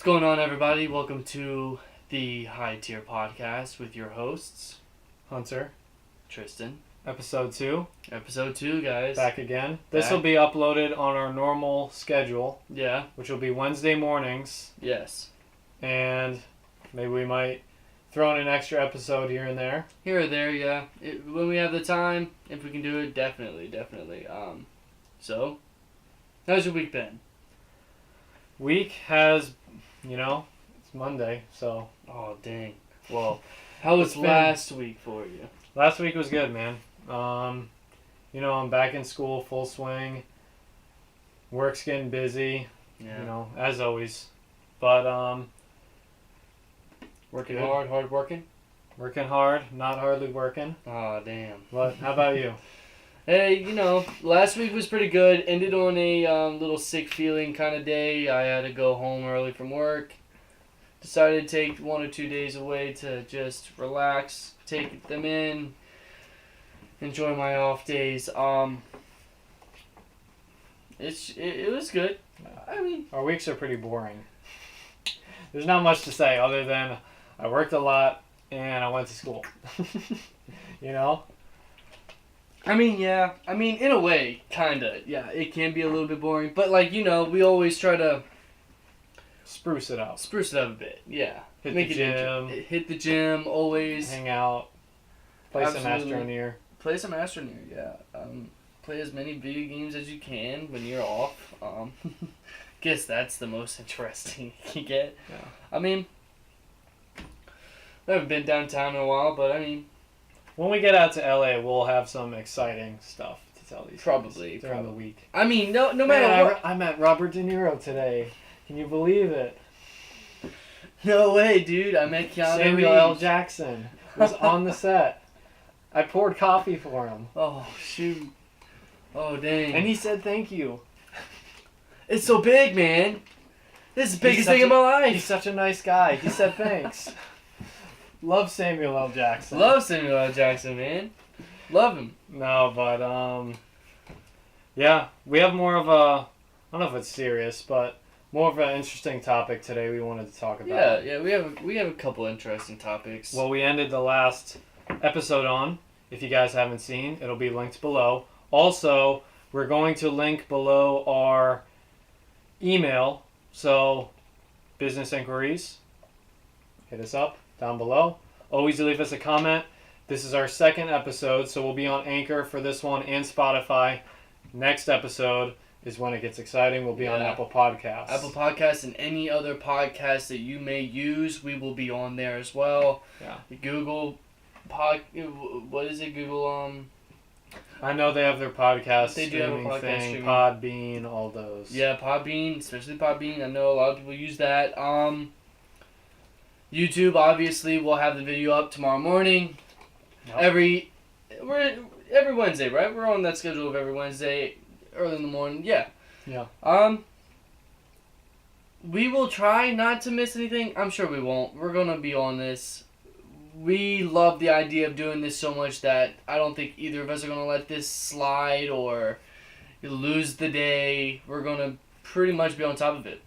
What's going on, everybody? Welcome to the High Tier Podcast with your hosts, Hunter. Tristan. Episode 2. Episode 2, guys. Back again. This will be uploaded on our normal schedule. Yeah. Which will be Wednesday mornings. Yes. And maybe we might throw in an extra episode here and there. Here or there, yeah. When we have the time, if we can do it, definitely. So, how's your week been? Week has, it's Monday, so. Oh, dang. Well, how was last week for you? Last week was good, man. I'm back in school, full swing. Work's getting busy, as always. But, working good. hard working? Working hard, not hardly working. Oh, damn. But how about you? Hey, last week was pretty good. Ended on a little sick feeling kind of day. I had to go home early from work. Decided to take 1 or 2 days away to just relax, take them in, enjoy my off days. It was good. I mean, our weeks are pretty boring. There's not much to say other than I worked a lot and I went to school. I mean, yeah. I mean, in a way, kinda. Yeah, it can be a little bit boring. But, we always try to spruce it up a bit, yeah. Hit the gym. Hit the gym, always. Hang out. Play some Astroneer. Play some Astroneer, yeah. Play as many video games as you can when you're off. Guess that's the most interesting you get. Yeah. I mean, I haven't been downtown in a while, but when we get out to LA, we'll have some exciting stuff to tell these probably during the week. I mean, no matter what. I met Robert De Niro today. Can you believe it? No way, dude. I met Keanu Samuel Reeves. L. Jackson was on the set. I poured coffee for him. Oh, shoot. Oh, dang. And he said thank you. It's so big, man. This is the biggest thing in my life. He's such a nice guy. He said thanks. Love Samuel L. Jackson. Love Samuel L. Jackson, man. Love him. No, but, yeah, we have more of a, I don't know if it's serious, but more of an interesting topic today we wanted to talk about. Yeah, we have a couple interesting topics. Well, we ended the last episode on. If you guys haven't seen, it'll be linked below. Also, we're going to link below our email, so business inquiries, hit us up down below. Always leave us a comment. This is our second episode, so we'll be on Anchor for this one and Spotify. Next episode is when it gets exciting. We'll be on Apple Podcasts. Apple Podcasts and any other podcast that you may use, we will be on there as well. Yeah. Google what is it? Google I know they have their podcast they do have a streaming podcast thing, streaming. Podbean, all those. Yeah, Podbean, especially Podbean. I know a lot of people use that. YouTube, obviously, we'll have the video up tomorrow morning. Yep. Every Wednesday, right? We're on that schedule of every Wednesday, early in the morning. Yeah. Yeah. We will try not to miss anything. I'm sure we won't. We're gonna be on this. We love the idea of doing this so much that I don't think either of us are gonna let this slide or lose the day. We're gonna pretty much be on top of it.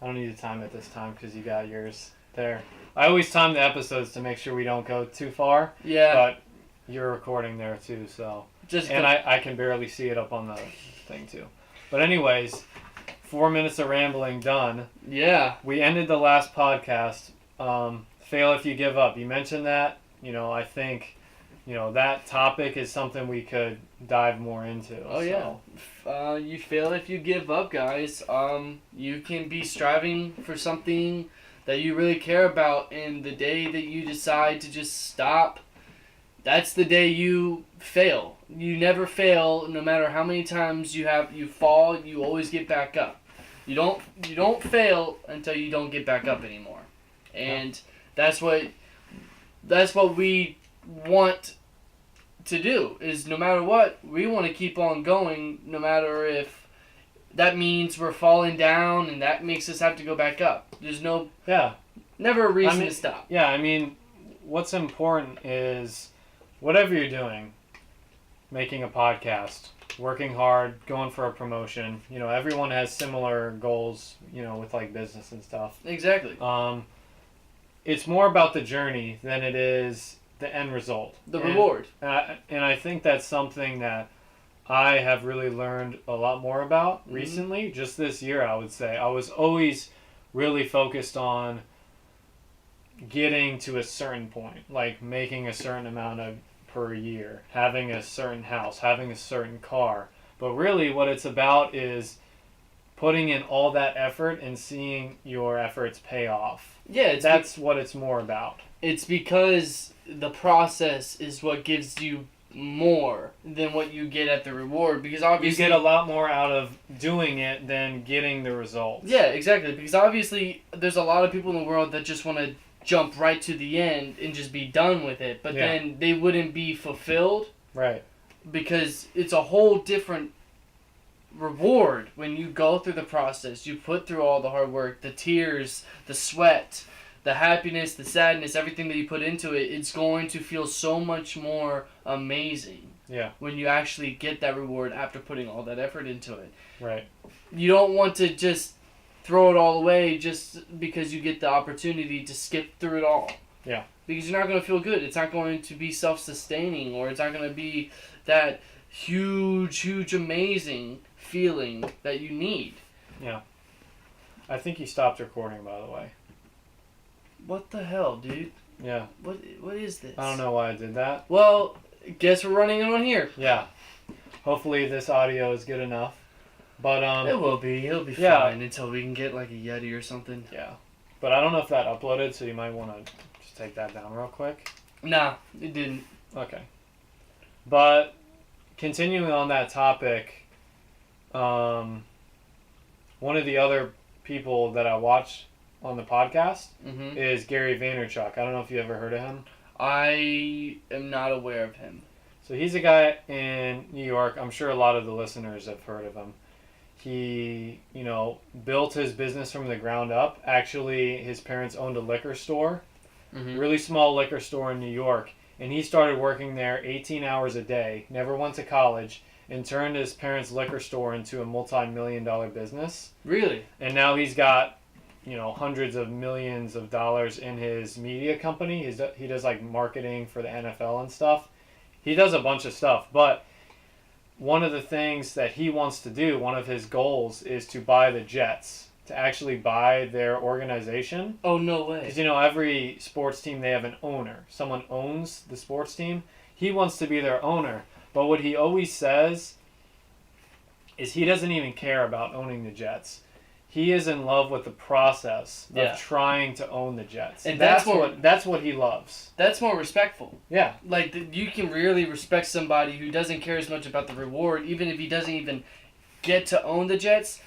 I don't need to time it this time because you got yours there. I always time the episodes to make sure we don't go too far. Yeah. But you're recording there too, so. I can barely see it up on the thing too. But anyways, 4 minutes of rambling done. Yeah. We ended the last podcast. Fail if you give up. You mentioned that. I think, that topic is something we could dive more into. Oh, so. Yeah. You fail if you give up, guys. You can be striving for something that you really care about, and the day that you decide to just stop, that's the day you fail. You never fail, no matter how many times you fall, you always get back up. You don't fail until you don't get back up anymore. And that's what we want to do, is no matter what, we want to keep on going, no matter if that means we're falling down and that makes us have to go back up. There's never a reason to stop. Yeah, I mean, what's important is whatever you're doing, making a podcast, working hard, going for a promotion. You know, everyone has similar goals, you know, with like business and stuff. Exactly. It's more about the journey than it is the end result. The reward. And I think that's something that I have really learned a lot more about recently. Just this year, I would say. I was always really focused on getting to a certain point, like making a certain amount of per year, having a certain house, having a certain car. But really what it's about is putting in all that effort and seeing your efforts pay off. Yeah, that's what it's more about. It's because the process is what gives you more than what you get at the reward, because obviously you get a lot more out of doing it than getting the results. Yeah, exactly, because obviously there's a lot of people in the world that just want to jump right to the end and just be done with it, but then they wouldn't be fulfilled, right? Because it's a whole different reward when you go through the process. You put through all the hard work, the tears, the sweat, the happiness, the sadness, everything that you put into it. It's going to feel so much more amazing when you actually get that reward after putting all that effort into it. Right. You don't want to just throw it all away just because you get the opportunity to skip through it all. Yeah. Because you're not going to feel good. It's not going to be self-sustaining, or it's not going to be that huge, amazing feeling that you need. Yeah. I think you stopped recording, by the way. What the hell, dude? Yeah. What is this? I don't know why I did that. Well, guess we're running it on here. Yeah. Hopefully this audio is good enough. But it will be. It'll be fine until we can get like a Yeti or something. Yeah. But I don't know if that uploaded, so you might want to just take that down real quick. Nah, it didn't. Okay. But continuing on that topic, one of the other people that I watch on the podcast is Gary Vaynerchuk. I don't know if you ever heard of him. I am not aware of him. So he's a guy in New York. I'm sure a lot of the listeners have heard of him. He, built his business from the ground up. Actually, his parents owned a liquor store, really small liquor store in New York. And he started working there 18 hours a day, never went to college, and turned his parents' liquor store into a multi-million-dollar business. Really? And now he's got, hundreds of millions of dollars in his media company. He does like marketing for the NFL and stuff. He does a bunch of stuff, but one of the things that he wants to do, one of his goals, is to buy the Jets, to actually buy their organization. Oh, no way. Because, every sports team, they have an owner. Someone owns the sports team. He wants to be their owner. But what he always says is he doesn't even care about owning the Jets. He is in love with the process of trying to own the Jets. And that's what he loves. That's more respectful. Yeah. Like, you can really respect somebody who doesn't care as much about the reward, even if he doesn't even get to own the Jets.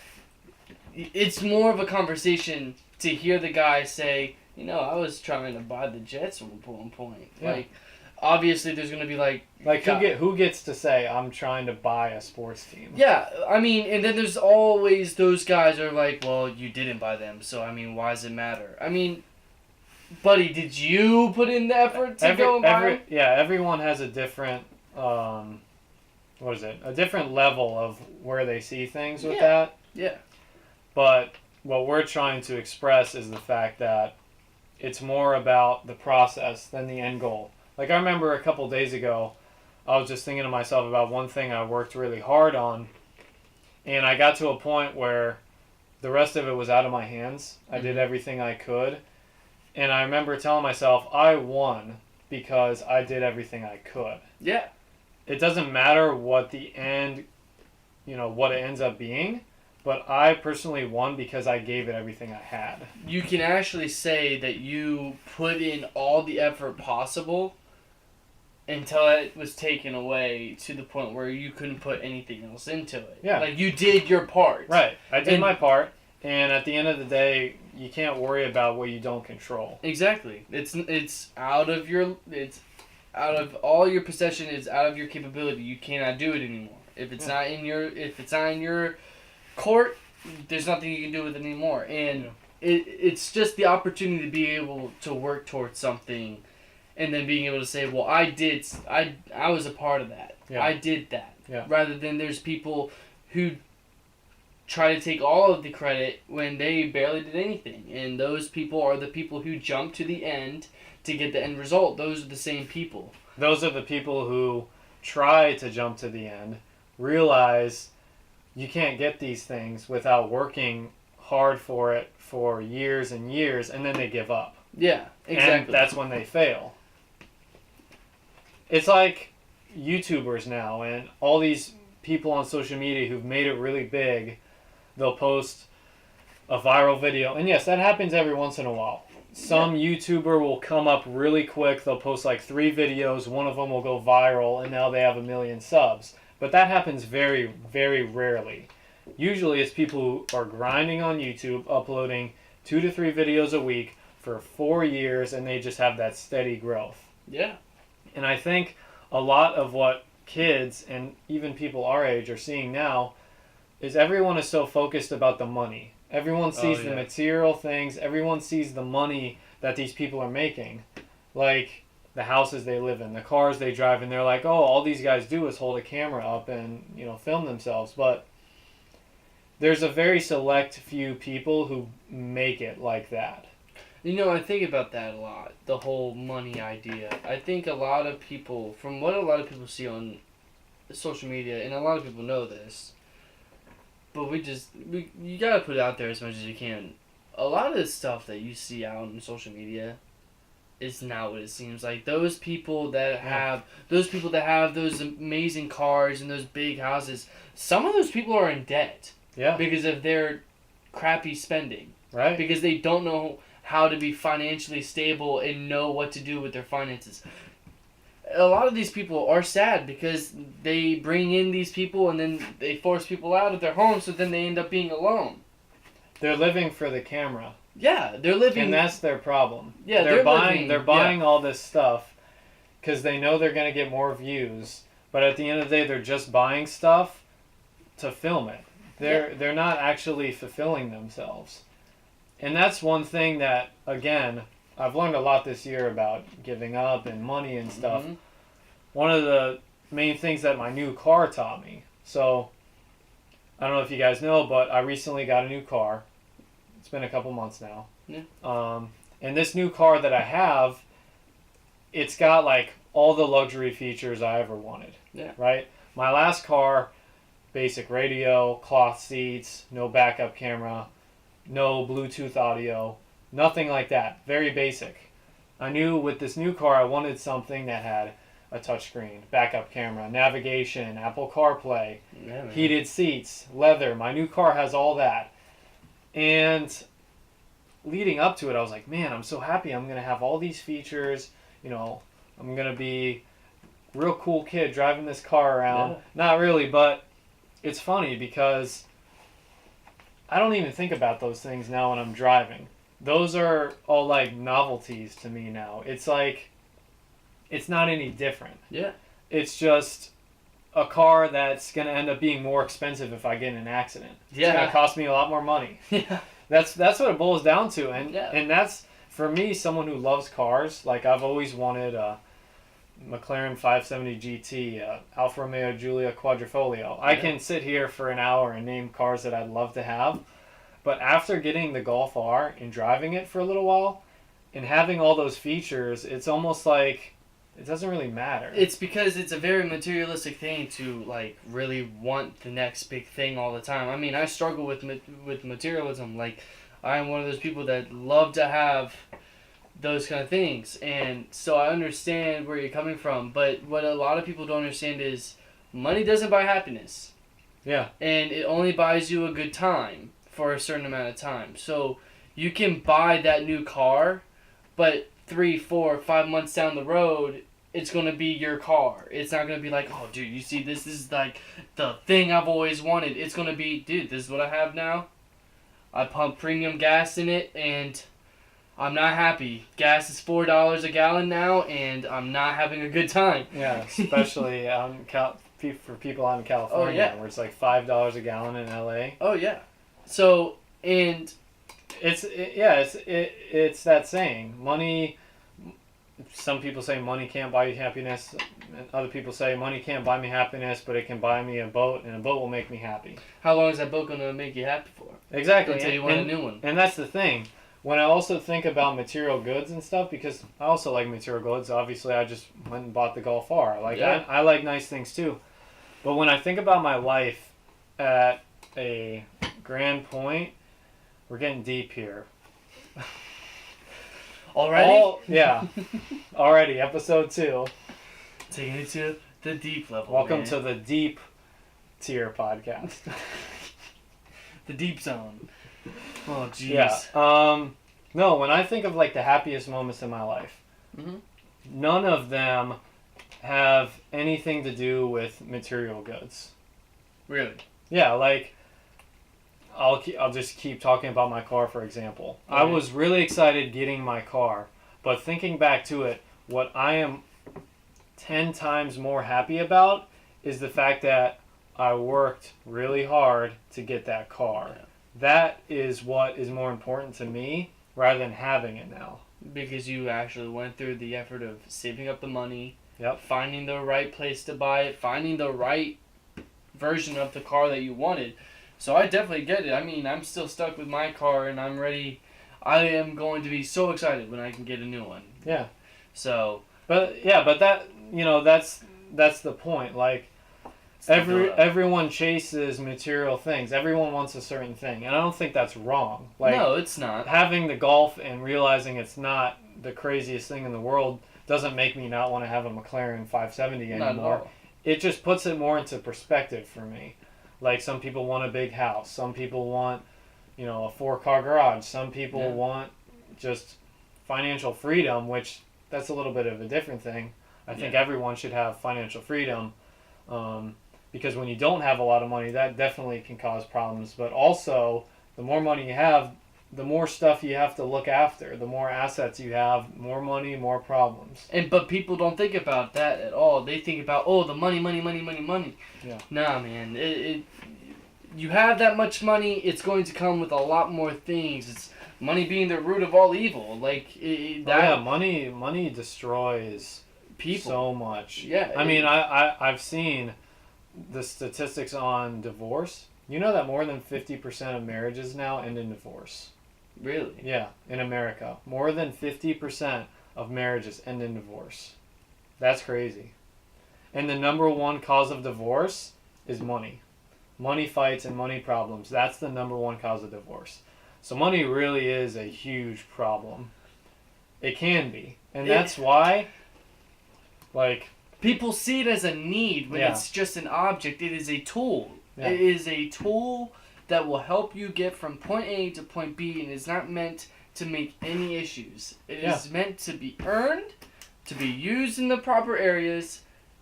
It's more of a conversation to hear the guy say, I was trying to buy the Jets at one point. Yeah. Like, obviously there's going to be like who gets to say, I'm trying to buy a sports team? Yeah, I mean, and then there's always those guys are like, well, you didn't buy them, so, I mean, why does it matter? I mean, buddy, did you put in the effort to go and buy them? Yeah, everyone has a different, a different level of where they see things with that. Yeah. But what we're trying to express is the fact that it's more about the process than the end goal. Like, I remember a couple days ago, I was just thinking to myself about one thing I worked really hard on, and I got to a point where the rest of it was out of my hands. I did everything I could, and I remember telling myself, I won because I did everything I could. Yeah. It doesn't matter what the end, what it ends up being, but I personally won because I gave it everything I had. You can actually say that you put in all the effort possible until it was taken away to the point where you couldn't put anything else into it. Yeah. Like, you did your part. Right. I did my part, and at the end of the day, you can't worry about what you don't control. Exactly. It's out of all your possession, it's out of your capability. You cannot do it anymore. If it's not in your court, there's nothing you can do with it anymore. And it's just the opportunity to be able to work towards something, and then being able to say, well, I was a part of that. Yeah. I did that Yeah. Rather than there's people who try to take all of the credit when they barely did anything. And those people are the people who jump to the end to get the end result. Those are the same people. Those are the people who try to jump to the end, realize you can't get these things without working hard for it for years and years, and then they give up. Yeah, exactly. And that's when they fail. It's like YouTubers now and all these people on social media who've made it really big. They'll post a viral video. And yes, that happens every once in a while. Some YouTuber will come up really quick. They'll post like 3 videos. One of them will go viral, and now they have 1 million subs. But that happens very, very rarely. Usually it's people who are grinding on YouTube, uploading 2 to 3 videos a week for 4 years, and they just have that steady growth. Yeah. And I think a lot of what kids and even people our age are seeing now is everyone is so focused about the money. Everyone sees the material things. Everyone sees the money that these people are making. Like the houses they live in, the cars they drive, and they're like, oh, all these guys do is hold a camera up and, film themselves. But there's a very select few people who make it like that. I think about that a lot, the whole money idea. I think a lot of people, from what a lot of people see on social media, and a lot of people know this, but you gotta put it out there as much as you can. A lot of the stuff that you see out on social media is not what it seems like. Those people that have those amazing cars and those big houses, some of those people are in debt. Yeah. Because of their crappy spending. Right. Because they don't know how to be financially stable and know what to do with their finances. A lot of these people are sad because they bring in these people and then they force people out of their homes, so then they end up being alone. They're living for the camera. Yeah, they're living... And that's their problem. Yeah, they're buying all this stuff because they know they're going to get more views, but at the end of the day, they're just buying stuff to film it. They're not actually fulfilling themselves. And that's one thing that, again, I've learned a lot this year about giving up and money and stuff. Mm-hmm. One of the main things that my new car taught me. So, I don't know if you guys know, but I recently got a new car. It's been a couple months now. Yeah. And this new car that I have, it's got like all the luxury features I ever wanted. Yeah. Right? My last car, basic radio, cloth seats, no backup camera, no Bluetooth audio, nothing like that. Very basic. I knew with this new car I wanted something that had a touchscreen, backup camera, navigation, Apple CarPlay, heated seats, leather. My new car has all that. And leading up to it, I was like, man, I'm so happy I'm going to have all these features. I'm going to be a real cool kid driving this car around. Yeah. Not really, but it's funny because I don't even think about those things now when I'm driving. Those are all like novelties to me now. It's like, it's not any different. Yeah. It's just a car that's going to end up being more expensive if I get in an accident. Yeah. It's going to cost me a lot more money. Yeah. That's what it boils down to. And that's, for me, someone who loves cars. Like, I've always wanted a McLaren 570 GT, Alfa Romeo Giulia Quadrifoglio. I can sit here for an hour and name cars that I'd love to have. But after getting the Golf R and driving it for a little while and having all those features, it's almost like it doesn't really matter. It's because it's a very materialistic thing to like really want the next big thing all the time. I mean, I struggle with materialism. Like, I'm one of those people that love to have those kind of things, and so I understand where you're coming from. But what a lot of people don't understand is money doesn't buy happiness. Yeah. And it only buys you a good time for a certain amount of time. So you can buy that new car, but 3, 4, 5 months down the road, it's going to be your car. It's not going to be like, oh, dude, you see, this is like the thing I've always wanted. It's going to be, dude, this is what I have now. I pump premium gas in it, and I'm not happy. Gas is $4 a gallon now, and I'm not having a good time. Yeah, especially for people out in California, where it's like $5 a gallon in LA. Oh, yeah. So, and it's that saying, money some people say money can't buy you happiness. And other people say money can't buy me happiness, but it can buy me a boat, and a boat will make me happy. How long is that boat gonna make you happy for? Exactly. Until you want a new one. And that's the thing. When I also think about material goods and stuff, because I also like material goods. Obviously, I just went and bought the Golf R. Like I like nice things too. But when I think about my life at a grand point, we're getting deep here. Already? Yeah. Already, episode 2. Taking it to the deep level. Welcome man. to the deep tier podcast. The deep zone. Oh, jeez. Yeah. No, when I think of like the happiest moments in my life, none of them have anything to do with material goods. Really? Yeah, like I'll just keep talking about my car, for example. I was really excited getting my car, but thinking back to it, what I am 10 times more happy about is the fact that I worked really hard to get that car. Yeah. That is what is more important to me rather than having it now. Because you actually went through the effort of saving up the money, Yep. finding the right place to buy it, finding the right version of the car that you wanted. So I definitely get it. I mean, I'm still stuck with my car, and I'm ready. I am going to be so excited when I can get a new one. Yeah. So. But that, that's the point. Like everyone chases material things. Everyone wants a certain thing, and I don't think that's wrong. Like, no, it's not. Having the Golf and realizing it's not the craziest thing in the world doesn't make me not want to have a McLaren 570 anymore. Not at all. It just puts it more into perspective for me. Like, some people want a big house. Some people want, a 4-car garage. Some people want just financial freedom, which that's a little bit of a different thing. I think everyone should have financial freedom, because when you don't have a lot of money, that definitely can cause problems. But also, the more money you have, the more stuff you have to look after. The more assets you have, more money, more problems. But people don't think about that at all. They think about, the money. Yeah. Nah, man. You have that much money, it's going to come with a lot more things. It's money being the root of all evil. Like money destroys people so much. Yeah. I mean, I've seen the statistics on divorce. You know that more than 50% of marriages now end in divorce. Really? Yeah, in America. More than 50% of marriages end in divorce. That's crazy. And the number one cause of divorce is money. Money fights and money problems. That's the number one cause of divorce. So money really is a huge problem. It can be. And that's why, like... people see it as a need when it's just an object. It is a tool. Yeah. It is a tool that will help you get from point A to point B, and is not meant to make any issues. It is meant to be earned, to be used in the proper areas,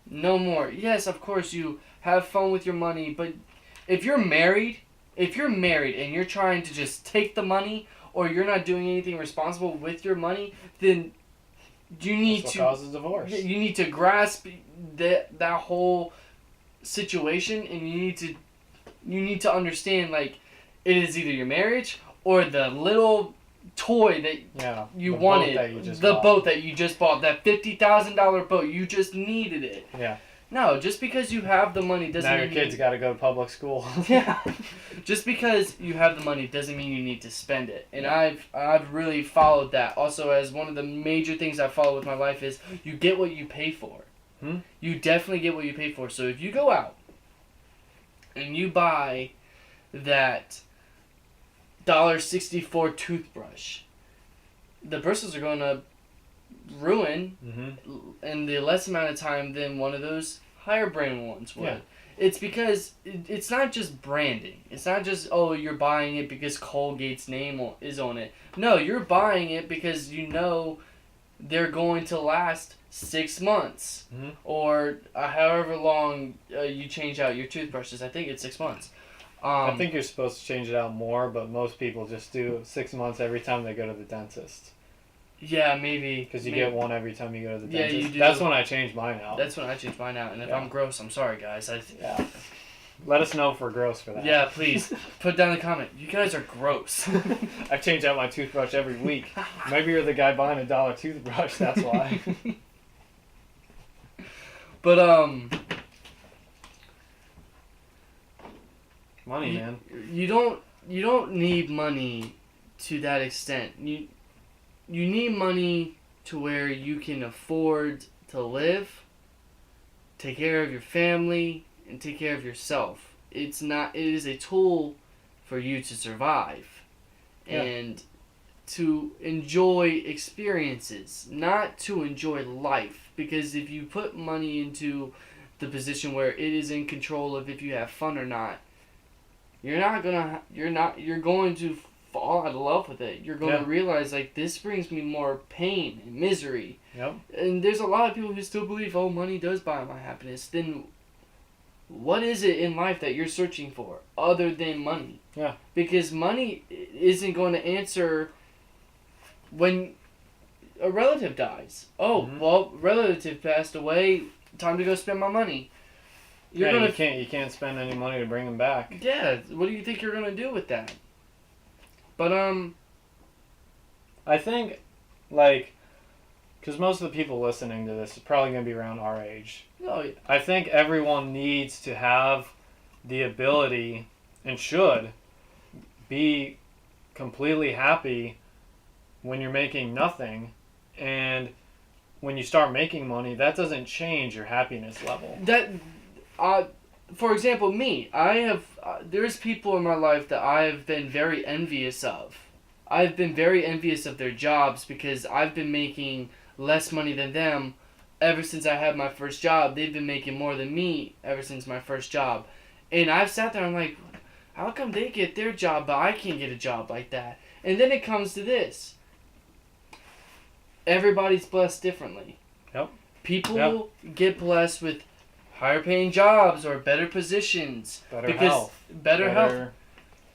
no more. Yes, of course, you have fun with your money, but if you're married and you're trying to just take the money, or you're not doing anything responsible with your money, then you need to causes divorce. You need to grasp that whole situation, and you need to understand, like, it is either your marriage or the little toy that you wanted, boat that you just bought, that $50,000 boat. You just needed it. Yeah. No, just because you have the money doesn't mean... Now your kids got to go to public school. Yeah. Just because you have the money doesn't mean you need to spend it. And I've really followed that. Also, as one of the major things I follow with my life is you get what you pay for. You definitely get what you pay for. So if you go out and you buy that $1.64 toothbrush, the bristles are going to ruin in the less amount of time than one of those higher brand ones would. Yeah. It's because it's not just branding. It's not just, you're buying it because Colgate's name is on it. No, you're buying it because you know they're going to last 6 months or however long you change out your toothbrushes. I think it's 6 months. I think you're supposed to change it out more, but most people just do 6 months every time they go to the dentist. Yeah, maybe. Because you get one every time you go to the dentist. You do. That's when I change mine out. That's when I change mine out. And if I'm gross, I'm sorry, guys. Let us know if we're gross for that. Yeah, please. Put down in the comment. You guys are gross. I change out my toothbrush every week. Maybe you're the guy buying a $1 toothbrush, that's why. But, Money, man. You don't need money to that extent. You need money to where you can afford to live, take care of your family, and take care of yourself. It is a tool for you to survive and to enjoy experiences, not to enjoy life. Because if you put money into the position where it is in control of if you have fun or not, you're going to fall out of love with it. You're going to realize, like, this brings me more pain and misery. Yep. And there's a lot of people who still believe, oh, money does buy my happiness. Then what is it in life that you're searching for other than money? Yeah. Because money isn't going to answer when a relative dies. Oh, well, relative passed away. Time to go spend my money. You can't spend any money to bring them back. Yeah. What do you think you're gonna do with that? But I think, like, because most of the people listening to this is probably gonna be around our age. Oh, yeah. I think everyone needs to have the ability and should be completely happy when you're making nothing, and when you start making money, that doesn't change your happiness level. For example, me, I have there's people in my life that I've been very envious of. I've been very envious of their jobs because I've been making less money than them ever since I had my first job. They've been making more than me ever since my first job. And I've sat there and I'm like, how come they get their job but I can't get a job like that? And then it comes to this. Everybody's blessed differently. Yep. People get blessed with higher paying jobs or better positions. Better health. Better health.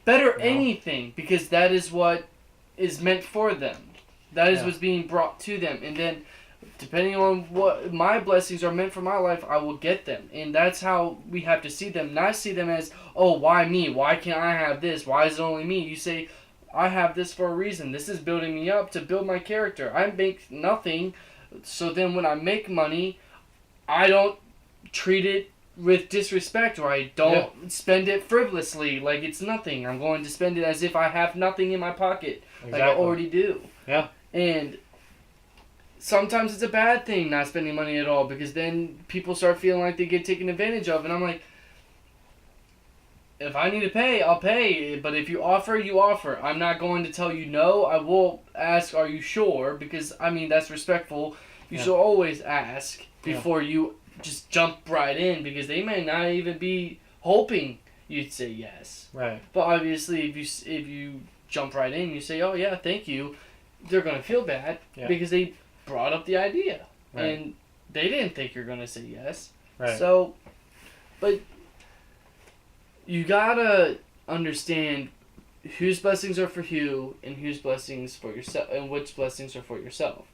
Better anything, because that is what is meant for them. That is what's being brought to them. And then, depending on what my blessings are meant for my life, I will get them. And that's how we have to see them. Not see them as, oh, why me? Why can't I have this? Why is it only me? You say, I have this for a reason. This is building me up to build my character. I make nothing, so then when I make money, I don't treat it with disrespect, or I don't spend it frivolously like it's nothing. I'm going to spend it as if I have nothing in my pocket, like I already do. Yeah. And sometimes it's a bad thing not spending money at all, because then people start feeling like they get taken advantage of, and I'm like, if I need to pay, I'll pay, but if you offer, you offer. I'm not going to tell you no. I will ask, are you sure? Because, I mean, that's respectful. You should always ask before you just jump right in, because they may not even be hoping you'd say yes. Right. But obviously, if you jump right in, you say, oh yeah, thank you, they're going to feel bad because they brought up the idea. Right. And they didn't think you're going to say yes. Right. So, but you gotta understand whose blessings are for you and whose blessings for yourself, and which blessings are for yourself.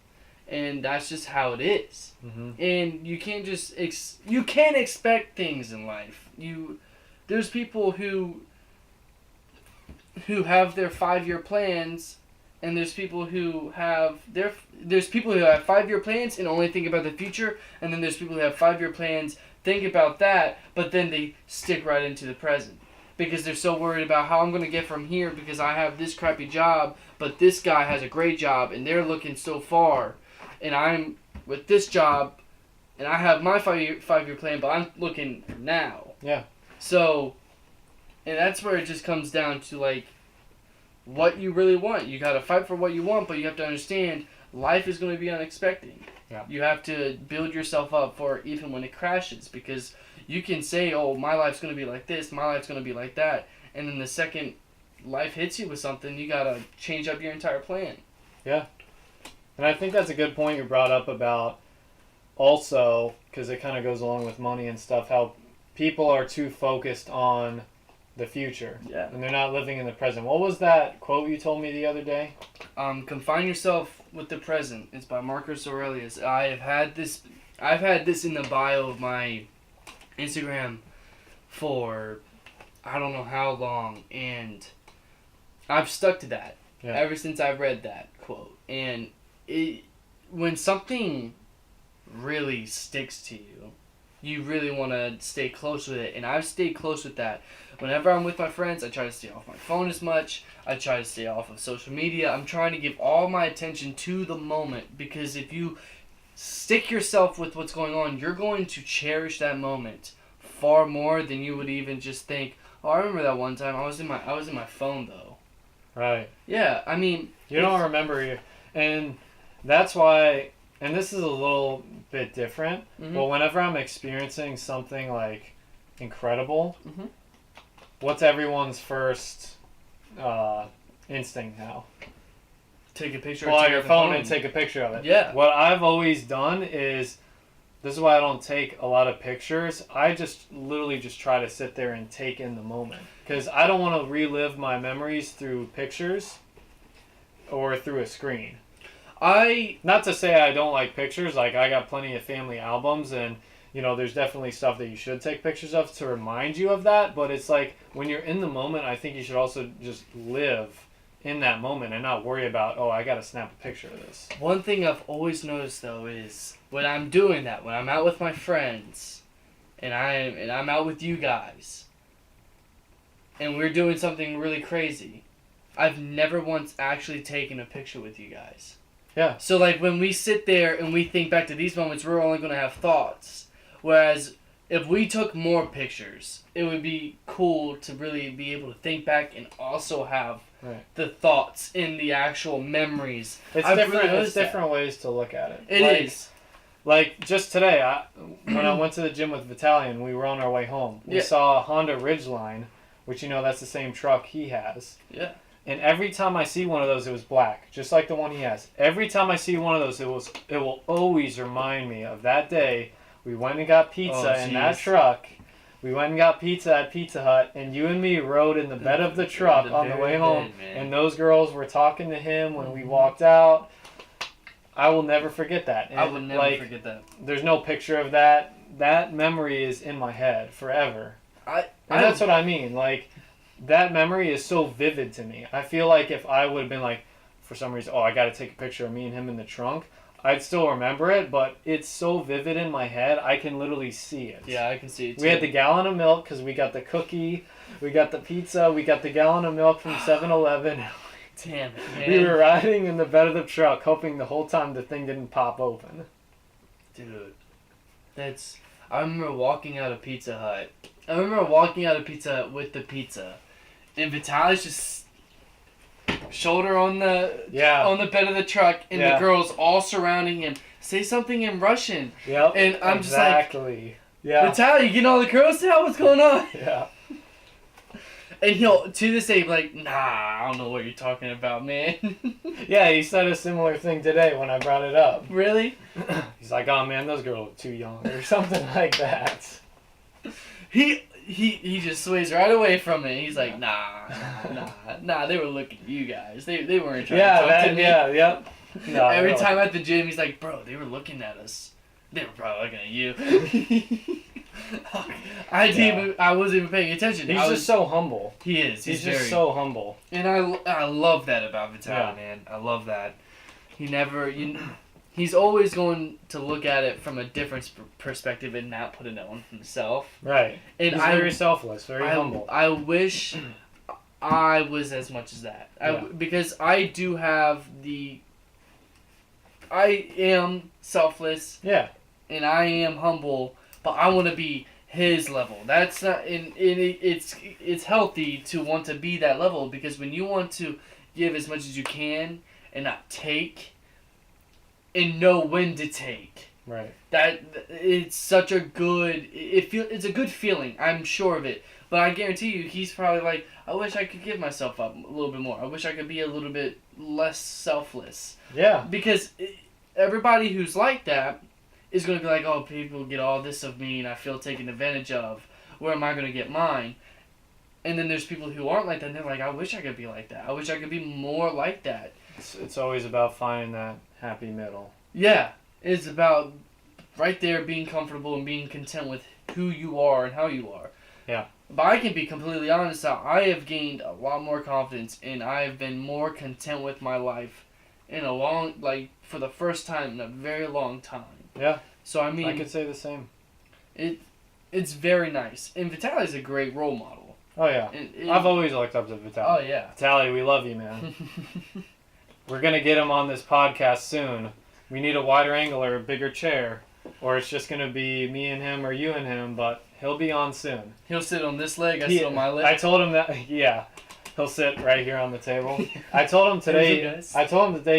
And that's just how it is. Mm-hmm. And you can't just you can't expect things in life. There's people who have their 5-year plans, and there's people who have 5-year plans and only think about the future, and then there's people who have 5-year plans, think about that, but then they stick right into the present because they're so worried about how I'm going to get from here because I have this crappy job, but this guy has a great job and they're looking so far, and I'm with this job and I have my 5-year plan, but I'm looking now. Yeah. So, and that's where it just comes down to, like, what you really want. You got to fight for what you want, but you have to understand life is going to be unexpected. Yeah. You have to build yourself up for even when it crashes, because you can say, oh, my life's going to be like this, my life's going to be like that, and then the second life hits you with something, you got to change up your entire plan. Yeah. And I think that's a good point you brought up about also, because it kind of goes along with money and stuff, how people are too focused on the future. Yeah. And they're not living in the present. What was that quote you told me the other day? Confine yourself with the present. It's by Marcus Aurelius. I've had this in the bio of my Instagram for I don't know how long, and I've stuck to that ever since I read that quote. And when something really sticks to you, you really want to stay close with it. And I've stayed close with that. Whenever I'm with my friends, I try to stay off my phone as much. I try to stay off of social media. I'm trying to give all my attention to the moment, because if you stick yourself with what's going on, you're going to cherish that moment far more than you would even just think, oh, I remember that one time I was in my phone though. Right. Yeah, I mean, you don't remember you, and that's why. And this is a little bit different, but whenever I'm experiencing something like incredible, what's everyone's first instinct now? Take a picture. Pull out your phone and take a picture of it. Yeah. What I've always done is, this is why I don't take a lot of pictures. I just literally just try to sit there and take in the moment, because I don't want to relive my memories through pictures or through a screen. Not to say I don't like pictures. Like, I got plenty of family albums, and there's definitely stuff that you should take pictures of to remind you of that. But it's like, when you're in the moment, I think you should also just live in that moment and not worry about, oh, I gotta snap a picture of this. One thing I've always noticed though is when I'm doing that, when I'm out with my friends, and I'm out with you guys, and we're doing something really crazy, I've never once actually taken a picture with you guys. Yeah. So, like, when we sit there and we think back to these moments, we're only going to have thoughts. Whereas, if we took more pictures, it would be cool to really be able to think back and also have the thoughts in the actual memories. It's different. It's different ways to look at it. It is. Like, just today, when I went to the gym with Battalion, we were on our way home. We saw a Honda Ridgeline, which, that's the same truck he has. Yeah. And every time I see one of those, it was black, just like the one he has. Every time I see one of those, it will always remind me of that day we went and got pizza in that truck. We went and got pizza at Pizza Hut, and you and me rode in the bed of the truck on the way home. And those girls were talking to him when we walked out. I will never forget that. And I will never forget that. There's no picture of that. That memory is in my head forever. That's what I mean. Like, that memory is so vivid to me. I feel like if I would have been like, for some reason, I got to take a picture of me and him in the trunk, I'd still remember it, but it's so vivid in my head, I can literally see it. Yeah, I can see it too. We had the gallon of milk because we got the cookie, we got the pizza, we got the gallon of milk from 7-Eleven. Damn it, man. We were riding in the bed of the truck, hoping the whole time the thing didn't pop open. Dude, I remember walking out of Pizza Hut. With the pizza. And Vitaly's just shoulder on the bed of the truck, and the girls all surrounding him. Say something in Russian. Yep. And I'm just like, yeah. Vitaly, you getting all the girls out? What's going on? Yeah. And he'll, to this day, be like, nah, I don't know what you're talking about, man. Yeah, he said a similar thing today when I brought it up. Really? He's like, oh man, those girls are too young, or something like that. He just sways right away from it. He's like, nah, they were looking at you guys. They weren't trying to talk to me. Yeah, yep. No, Every time at the gym, he's like, bro, they were looking at us. They were probably looking at you. I wasn't even paying attention. He's just so humble. He is. He's just so humble. And I love that about Vitaly, man. I love that. He's always going to look at it from a different perspective and not put it on himself. Right. And he's very selfless, very humble. I wish I was as much as that. Because I do have I am selfless. Yeah. And I am humble, but I want to be his level. That's not, it's healthy to want to be that level, because when you want to give as much as you can and not take, and know when to take. Right. That it's such a good. It's a good feeling. I'm sure of it. But I guarantee you, he's probably like, I wish I could give myself up a little bit more. I wish I could be a little bit less selfless. Yeah. Because everybody who's like that is going to be like, oh, people get all this of me and I feel taken advantage of. Where am I going to get mine? And then there's people who aren't like that, and they're like, I wish I could be like that. I wish I could be more like that. It's always about finding that happy middle. Yeah, it's about right there being comfortable and being content with who you are and how you are. Yeah. But I can be completely honest that I have gained a lot more confidence and I have been more content with my life in a long, like, for the first time in a very long time. Yeah. So, I mean, I could say the same. it's very nice. And Vitaly's a great role model. Oh, yeah. I've always looked up to Vitaly. Oh, yeah. Vitaly, we love you, man. We're going to get him on this podcast soon. We need a wider angle or a bigger chair. Or it's just going to be me and him or you and him, but he'll be on soon. He'll sit on this leg, I sit on my leg. I told him that, yeah. He'll sit right here on the table. I told him today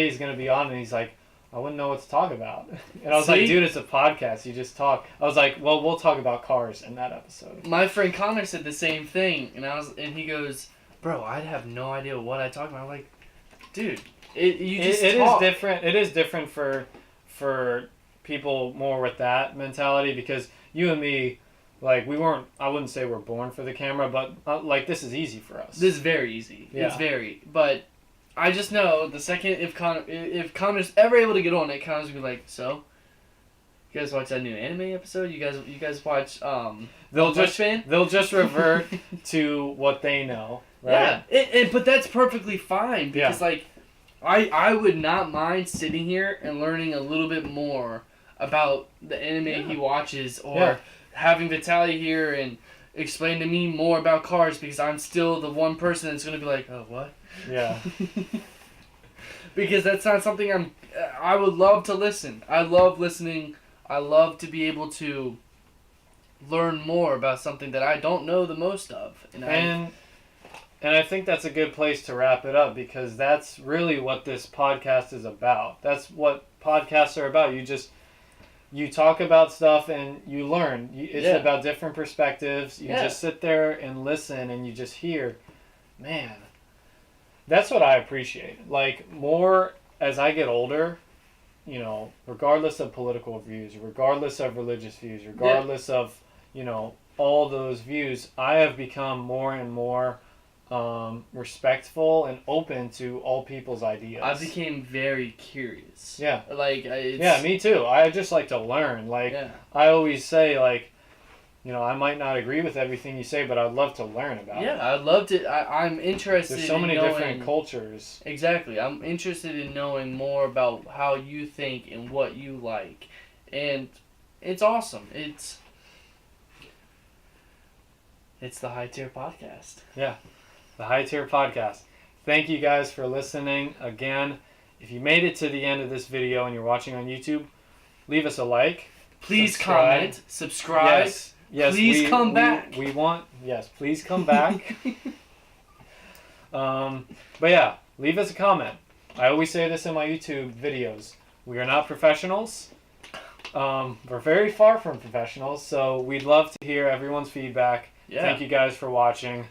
he's going to be on, and he's like, I wouldn't know what to talk about. And I was like, dude, it's a podcast. You just talk. I was like, well, we'll talk about cars in that episode. My friend Connor said the same thing, and he goes, bro, I have no idea what I talk about. I'm like, dude, it is different. It is different for people more with that mentality, because you and me, like, I wouldn't say we're born for the camera, but like, this is easy for us. This is very easy. Yeah. It's very, but I just know the second if Connor's ever able to get on it, Connor's gonna be like, so, you guys watch that new anime episode? You guys watch they'll Fan? just revert to what they know, right? Yeah, but that's perfectly fine, because like, I would not mind sitting here and learning a little bit more about the anime he watches, or having Vitaly here and explain to me more about cars, because I'm still the one person that's gonna be like, oh, what? Yeah. Because that's not something I would love to listen. I love listening. I love to be able to learn more about something that I don't know the most of. And I think that's a good place to wrap it up, because that's really what this podcast is about. That's what podcasts are about. You talk about stuff and you learn. It's about different perspectives. You just sit there and listen, and you just hear, man. That's what I appreciate. Like, more as I get older, you know, regardless of political views, regardless of religious views, regardless of, you know, all those views, I have become more and more respectful and open to all people's ideas. I became very curious. Yeah. Like, yeah, me too. I just like to learn. Like, I always say, like, you know, I might not agree with everything you say, but I'd love to learn about it. Yeah, I'd love to. I'm interested in knowing... There's so many different cultures. Exactly. I'm interested in knowing more about how you think and what you like. And it's awesome. It's the High Tier Podcast. Yeah, the High Tier Podcast. Thank you guys for listening. Again, if you made it to the end of this video and you're watching on YouTube, leave us a like. Please comment, subscribe. Yes, please come back. Please come back. But yeah, leave us a comment. I always say this in my YouTube videos. We are not professionals. We're very far from professionals, so we'd love to hear everyone's feedback. Yeah. Thank you guys for watching.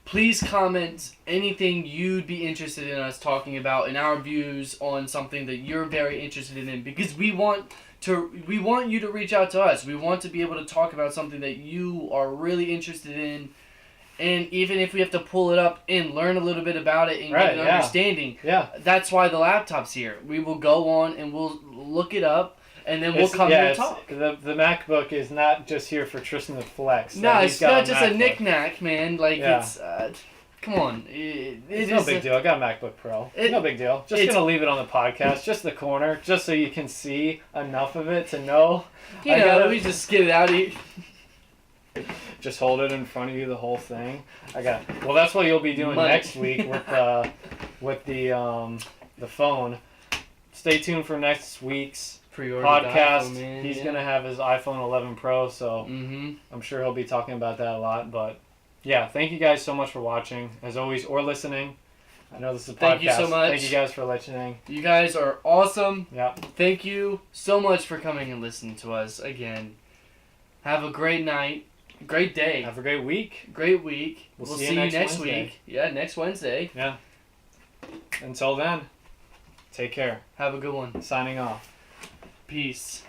Please comment anything you'd be interested in us talking about and our views on something that you're very interested in, because we want you to reach out to us. We want to be able to talk about something that you are really interested in, and even if we have to pull it up and learn a little bit about it and get an understanding, that's why the laptop's here. We will go on and we'll look it up, and then we'll come here and talk. The MacBook is not just here for Tristan to flex. No, it's not just a knick-knack, man. Like, it's... come on. It's no big deal. I got a MacBook Pro. No big deal. Just going to leave it on the podcast. Just the corner. Just so you can see enough of it to know. Let me just get it out of here. Just hold it in front of you, the whole thing. Well, that's what you'll be doing next week with the phone. Stay tuned for next week's podcast. iPhone, He's going to have his iPhone 11 Pro, so I'm sure he'll be talking about that a lot. But yeah, thank you guys so much for watching, as always, or listening. I know this is a podcast. Thank you so much. Thank you guys for listening. You guys are awesome. Yeah. Thank you so much for coming and listening to us again. Have a great night. Great day. Have a great week. Great week. We'll see you next Wednesday. week. Yeah, next Wednesday. Yeah. Until then, take care. Have a good one. Signing off. Peace.